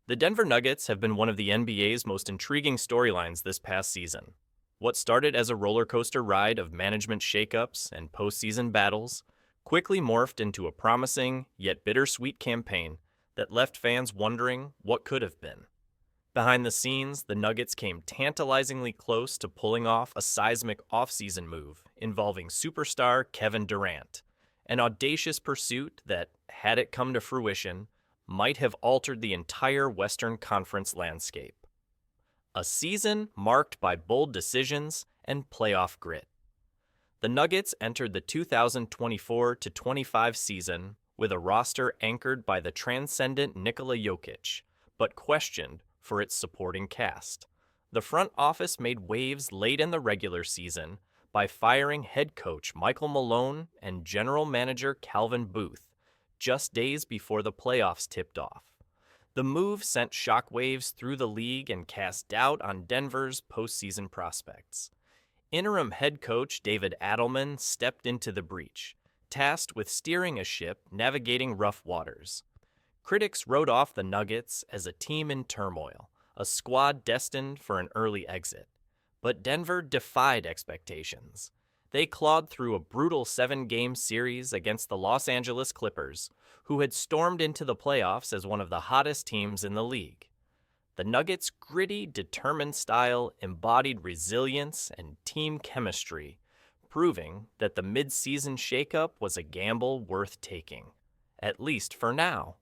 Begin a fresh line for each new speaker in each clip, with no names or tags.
The Denver Nuggets have been one of the NBA's most intriguing storylines this past season. What started as a roller coaster ride of management shakeups and postseason battles quickly morphed into a promising yet bittersweet campaign that left fans wondering what could have been. Behind the scenes, the Nuggets came tantalizingly close to pulling off a seismic offseason move involving superstar Kevin Durant, an audacious pursuit that, had it come to fruition, might have altered the entire Western Conference landscape. A season marked by bold decisions and playoff grit. The Nuggets entered the 2024-25 season with a roster anchored by the transcendent Nikola Jokic, but questioned for its supporting cast. The front office made waves late in the regular season by firing head coach Michael Malone and general manager Calvin Booth just days before the playoffs tipped off. The move sent shockwaves through the league and cast doubt on Denver's postseason prospects. Interim head coach David Adelman stepped into the breach, tasked with steering a ship navigating rough waters. Critics wrote off the Nuggets as a team in turmoil, a squad destined for an early exit. But Denver defied expectations. They clawed through a brutal 7-game series against the Los Angeles Clippers, who had stormed into the playoffs as one of the hottest teams in the league. The Nuggets' gritty, determined style embodied resilience and team chemistry, proving that the mid-season shakeup was a gamble worth taking, at least for now.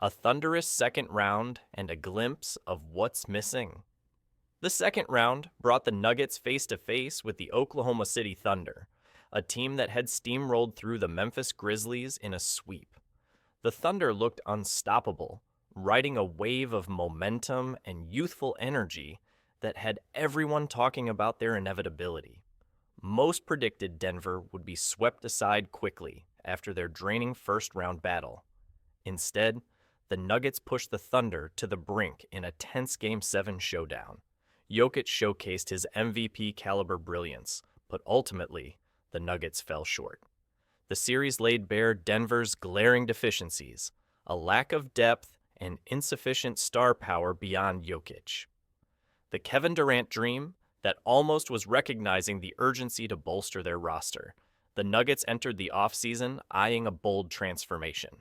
A thunderous second round and a glimpse of what's missing. The second round brought the Nuggets face-to-face with the Oklahoma City Thunder, a team that had steamrolled through the Memphis Grizzlies in a sweep. The Thunder looked unstoppable, riding a wave of momentum and youthful energy that had everyone talking about their inevitability. Most predicted Denver would be swept aside quickly after their draining first-round battle. Instead, the Nuggets pushed the Thunder to the brink in a tense Game 7 showdown. Jokic showcased his MVP-caliber brilliance, but ultimately, the Nuggets fell short. The series laid bare Denver's glaring deficiencies, a lack of depth and insufficient star power beyond Jokic. The Kevin Durant dream that almost was recognizing the urgency to bolster their roster. The Nuggets entered the offseason eyeing a bold transformation.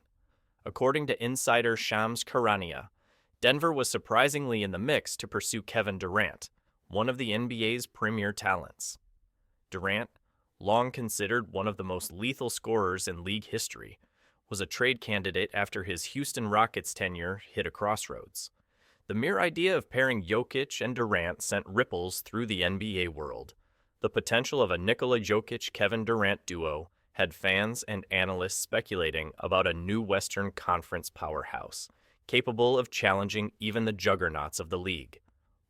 According to insider Shams Charania, Denver was surprisingly in the mix to pursue Kevin Durant, one of the NBA's premier talents. Durant, long considered one of the most lethal scorers in league history, was a trade candidate after his Houston Rockets tenure hit a crossroads. The mere idea of pairing Jokic and Durant sent ripples through the NBA world. The potential of a Nikola Jokic-Kevin Durant duo had fans and analysts speculating about a new Western Conference powerhouse, capable of challenging even the juggernauts of the league.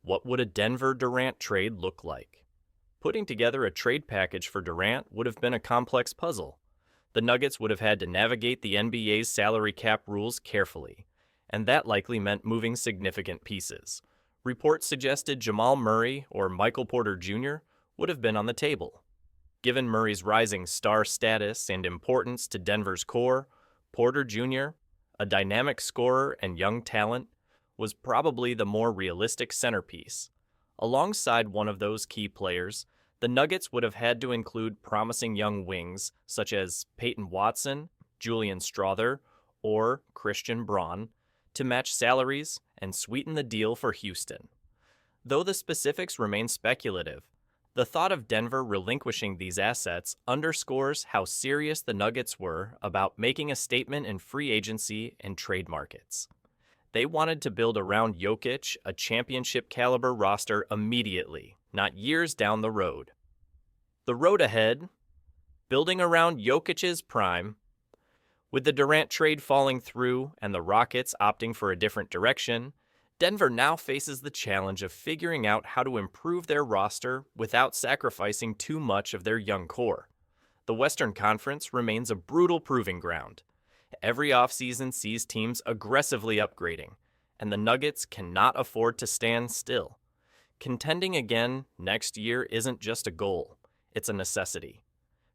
What would a Denver-Durant trade look like? Putting together a trade package for Durant would have been a complex puzzle. The Nuggets would have had to navigate the NBA's salary cap rules carefully, and that likely meant moving significant pieces. Reports suggested Jamal Murray or Michael Porter Jr. would have been on the table. Given Murray's rising star status and importance to Denver's core, Porter Jr., a dynamic scorer and young talent, was probably the more realistic centerpiece. Alongside one of those key players, the Nuggets would have had to include promising young wings such as Peyton Watson, Julian Strawther, or Christian Braun to match salaries and sweeten the deal for Houston. Though the specifics remain speculative, the thought of Denver relinquishing these assets underscores how serious the Nuggets were about making a statement in free agency and trade markets. They wanted to build around Jokic a championship-caliber roster immediately, not years down the road. The road ahead, building around Jokic's prime. With the Durant trade falling through and the Rockets opting for a different direction, Denver now faces the challenge of figuring out how to improve their roster without sacrificing too much of their young core. The Western Conference remains a brutal proving ground. Every offseason sees teams aggressively upgrading, and the Nuggets cannot afford to stand still. Contending again next year isn't just a goal, it's a necessity.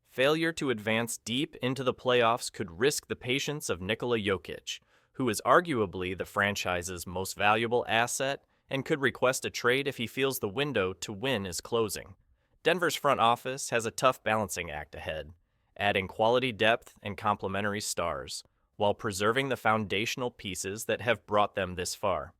Failure to advance deep into the playoffs could risk the patience of Nikola Jokic, who is arguably the franchise's most valuable asset and could request a trade if he feels the window to win is closing. Denver's front office has a tough balancing act ahead, adding quality depth and complementary stars, while preserving the foundational pieces that have brought them this far.